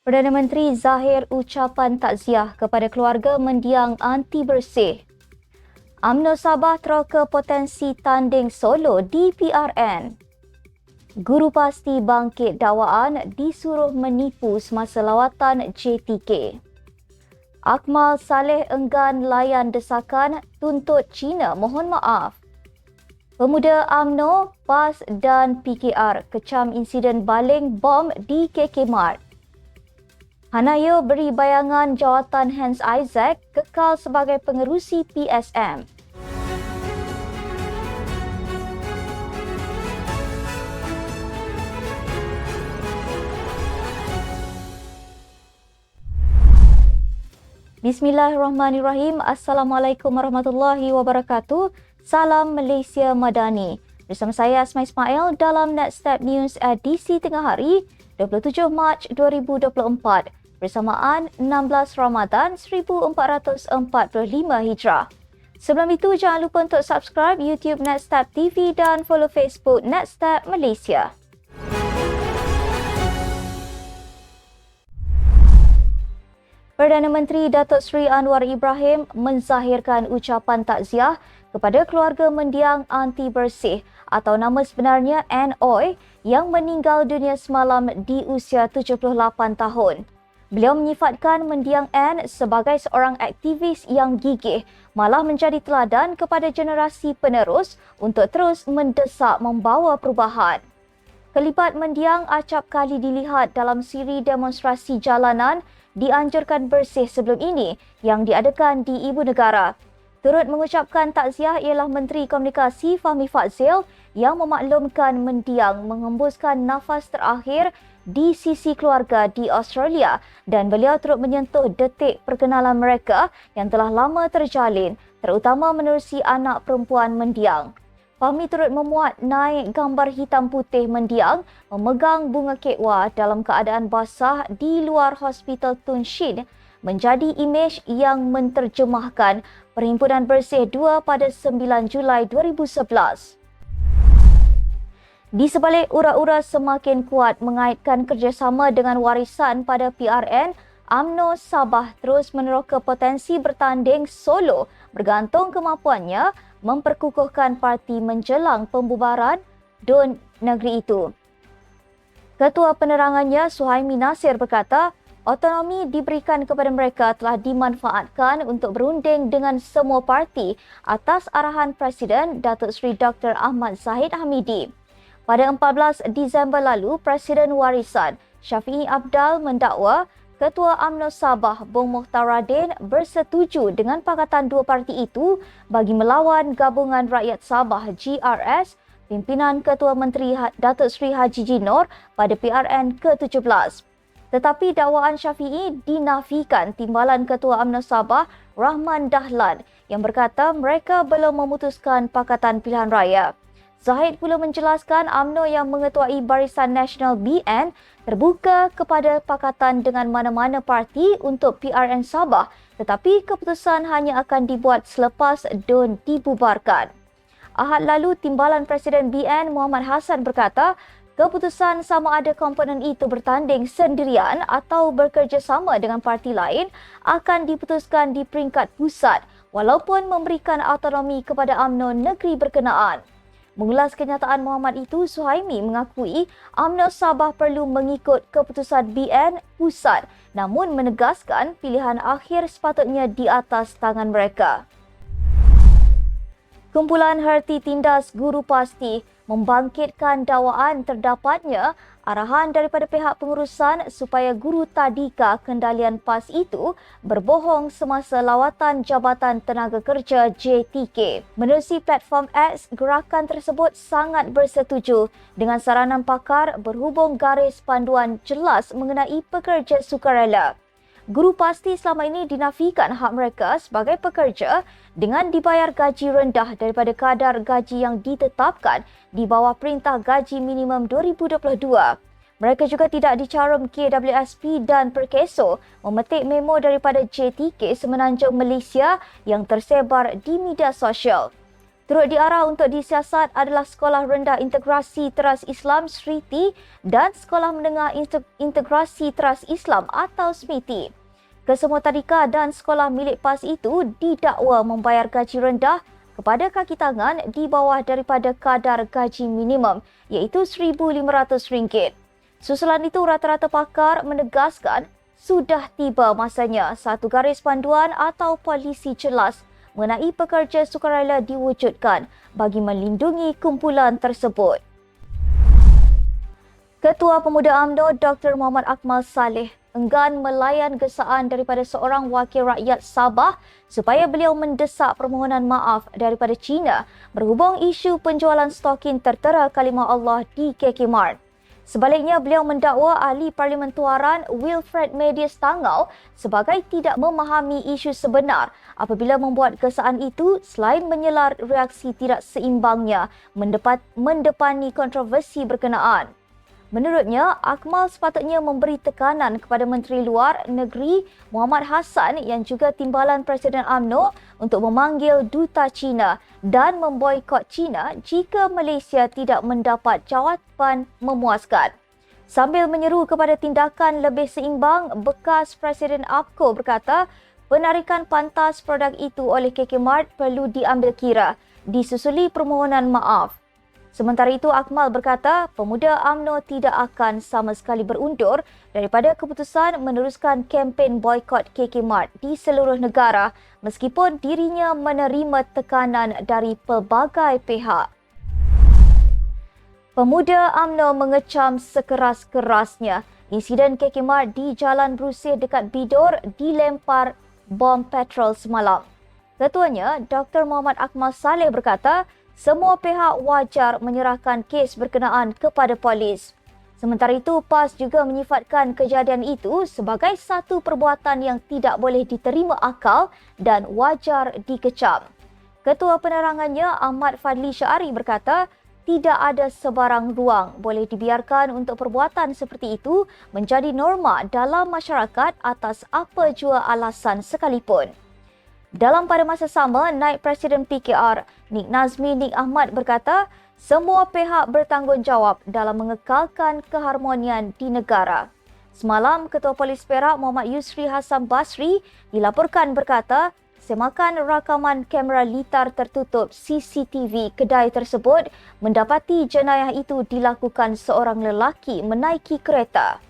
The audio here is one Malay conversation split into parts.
Perdana Menteri Zahir ucapan takziah kepada keluarga mendiang anti bersih. UMNO Sabah teroka potensi tanding solo di PRN. Guru pasti bangkit dakwaan disuruh menipu semasa lawatan JTK. Akmal Saleh enggan layan desakan tuntut China mohon maaf. Pemuda UMNO, PAS dan PKR kecam insiden baling bom di KK Mart. Hanayo beri bayangan jawatan Hans Isaac kekal sebagai pengerusi PSM. Bismillahirrahmanirrahim. Assalamualaikum warahmatullahi wabarakatuh. Salam Malaysia Madani. Bersama saya Asma Ismail dalam Netstep News edisi tengah hari 27 Mac 2024 bersamaan 16 Ramadan 1445 Hijrah. Sebelum itu jangan lupa untuk subscribe YouTube Netstep TV dan follow Facebook Netstep Malaysia. Perdana Menteri Datuk Seri Anwar Ibrahim menzahirkan ucapan takziah kepada keluarga mendiang anti bersih atau nama sebenarnya NOI yang meninggal dunia semalam di usia 78 tahun. Beliau menyifatkan mendiang N sebagai seorang aktivis yang gigih, malah menjadi teladan kepada generasi penerus untuk terus mendesak membawa perubahan. Kelibat mendiang acap kali dilihat dalam siri demonstrasi jalanan dianjurkan bersih sebelum ini yang diadakan di ibu negara. Turut mengucapkan takziah ialah Menteri Komunikasi Fahmi Fadzil yang memaklumkan mendiang mengembuskan nafas terakhir di sisi keluarga di Australia dan beliau turut menyentuh detik perkenalan mereka yang telah lama terjalin, terutama menerusi anak perempuan mendiang. Fahmi turut memuat naik gambar hitam putih mendiang memegang bunga kekwa dalam keadaan basah di luar Hospital Tun Shin menjadi imej yang menterjemahkan Perhimpunan Bersih 2 pada 9 Julai 2011. Di sebalik ura-ura semakin kuat mengaitkan kerjasama dengan warisan pada PRN, UMNO Sabah terus meneroka potensi bertanding solo bergantung kemampuannya memperkukuhkan parti menjelang pembubaran DUN negeri itu. Ketua penerangannya Suhaimi Nasir berkata, autonomi diberikan kepada mereka telah dimanfaatkan untuk berunding dengan semua parti atas arahan Presiden Datuk Seri Dr. Ahmad Zahid Hamidi. Pada 14 Disember lalu, Presiden Warisan Syafiee Apdal mendakwa Ketua UMNO Sabah Bong Muhtaradin bersetuju dengan pakatan dua parti itu bagi melawan Gabungan Rakyat Sabah GRS pimpinan Ketua Menteri Datuk Seri Haji Jinor pada PRN ke-17. Tetapi dakwaan Syafiee dinafikan timbalan Ketua UMNO Sabah Rahman Dahlan yang berkata mereka belum memutuskan Pakatan Pilihan Raya. Zahid pula menjelaskan UMNO yang mengetuai Barisan Nasional BN terbuka kepada pakatan dengan mana-mana parti untuk PRN Sabah tetapi keputusan hanya akan dibuat selepas DUN dibubarkan. Ahad lalu, timbalan Presiden BN Muhammad Hassan berkata keputusan sama ada komponen itu bertanding sendirian atau bekerjasama dengan parti lain akan diputuskan di peringkat pusat walaupun memberikan autonomi kepada UMNO negeri berkenaan. Mengulas kenyataan Muhammad itu, Suhaimi mengakui UMNO Sabah perlu mengikut keputusan BN pusat namun menegaskan pilihan akhir sepatutnya di atas tangan mereka. Kumpulan Herti Tindas Guru Pasti membangkitkan dakwaan terdapatnya arahan daripada pihak pengurusan supaya guru tadika kendalian PAS itu berbohong semasa lawatan Jabatan Tenaga Kerja JTK. Menerusi platform X, gerakan tersebut sangat bersetuju dengan saranan pakar berhubung garis panduan jelas mengenai pekerja sukarela. Guru pasti selama ini dinafikan hak mereka sebagai pekerja dengan dibayar gaji rendah daripada kadar gaji yang ditetapkan di bawah Perintah Gaji Minimum 2022. Mereka juga tidak dicarum KWSP dan Perkeso memetik memo daripada JTK Semenanjung Malaysia yang tersebar di media sosial. Turut diarah untuk disiasat adalah Sekolah Rendah Integrasi Teras Islam Sriti dan Sekolah Menengah Integrasi Teras Islam atau SMITI. Kesemua tadika dan sekolah milik PAS itu didakwa membayar gaji rendah kepada kaki tangan di bawah daripada kadar gaji minimum iaitu RM1,500. Susulan itu, rata-rata pakar menegaskan sudah tiba masanya satu garis panduan atau polisi jelas mengenai pekerja sukarela diwujudkan bagi melindungi kumpulan tersebut. Ketua Pemuda UMNO Dr. Muhammad Akmal Saleh enggan melayan gesaan daripada seorang wakil rakyat Sabah supaya beliau mendesak permohonan maaf daripada China berhubung isu penjualan stokin tertera kalimah Allah di KK Mart. Sebaliknya, beliau mendakwa ahli Parlimen Tuaran Wilfred Medias Tangau sebagai tidak memahami isu sebenar apabila membuat gesaan itu selain menyelar reaksi tidak seimbangnya mendepani kontroversi berkenaan. Menurutnya, Akmal sepatutnya memberi tekanan kepada Menteri Luar Negeri Muhammad Hassan yang juga timbalan Presiden UMNO untuk memanggil duta China dan memboikot China jika Malaysia tidak mendapat jawapan memuaskan. Sambil menyeru kepada tindakan lebih seimbang, bekas Presiden APCO berkata penarikan pantas produk itu oleh KK Mart perlu diambil kira, disusuli permohonan maaf. Sementara itu, Akmal berkata pemuda UMNO tidak akan sama sekali berundur daripada keputusan meneruskan kempen boikot KK Mart di seluruh negara meskipun dirinya menerima tekanan dari pelbagai pihak. Pemuda UMNO mengecam sekeras-kerasnya insiden KK Mart di Jalan Brusih dekat Bidor dilempar bom petrol semalam. Ketuanya, Dr. Muhammad Akmal Saleh berkata semua pihak wajar menyerahkan kes berkenaan kepada polis. Sementara itu, PAS juga menyifatkan kejadian itu sebagai satu perbuatan yang tidak boleh diterima akal dan wajar dikecam. Ketua penerangannya, Ahmad Fadli Syari berkata, tidak ada sebarang ruang boleh dibiarkan untuk perbuatan seperti itu menjadi norma dalam masyarakat atas apa jua alasan sekalipun. Dalam pada masa sama, Naib Presiden PKR Nik Nazmi Nik Ahmad berkata semua pihak bertanggungjawab dalam mengekalkan keharmonian di negara. Semalam, Ketua Polis Perak Muhammad Yusri Hassan Basri dilaporkan berkata semakan rakaman kamera litar tertutup CCTV kedai tersebut mendapati jenayah itu dilakukan seorang lelaki menaiki kereta.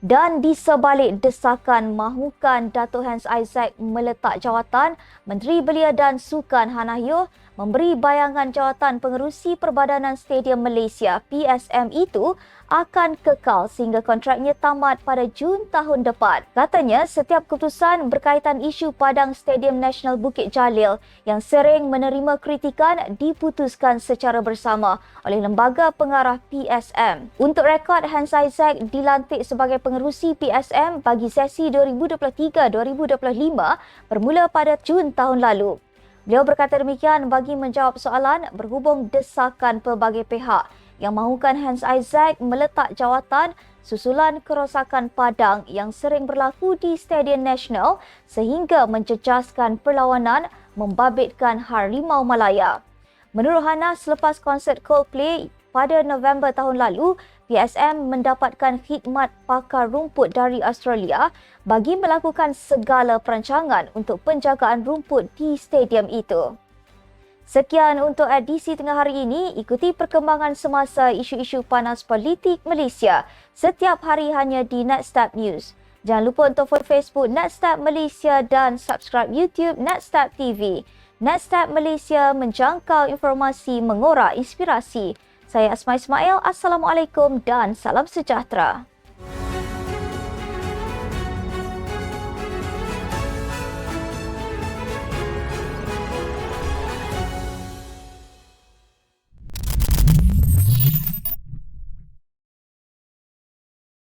Dan di sebalik desakan mahukan Dato' Hans Isaac meletak jawatan, Menteri Belia dan Sukan Hanahyuh memberi bayangan jawatan pengerusi Perbadanan Stadium Malaysia PSM itu akan kekal sehingga kontraknya tamat pada Jun tahun depan. Katanya, setiap keputusan berkaitan isu padang Stadium Nasional Bukit Jalil yang sering menerima kritikan diputuskan secara bersama oleh lembaga pengarah PSM. Untuk rekod, Hans Isaac dilantik sebagai pengerusi PSM bagi sesi 2023-2025 bermula pada Jun tahun lalu. Beliau berkata demikian bagi menjawab soalan berhubung desakan pelbagai pihak yang mahukan Hans Isaac meletak jawatan susulan kerosakan padang yang sering berlaku di Stadium Nasional sehingga mencecaskan perlawanan membabitkan Harimau Malaya. Menurut Hana, selepas konsert Coldplay pada November tahun lalu, PSM mendapatkan khidmat pakar rumput dari Australia bagi melakukan segala perancangan untuk penjagaan rumput di stadium itu. Sekian untuk edisi tengah hari ini. Ikuti perkembangan semasa isu-isu panas politik Malaysia setiap hari hanya di Netstab News. Jangan lupa untuk follow Facebook Netstab Malaysia dan subscribe YouTube Netstab TV. Netstab Malaysia menjangkau informasi mengorak inspirasi. Saya Asma Ismail. Assalamualaikum dan salam sejahtera.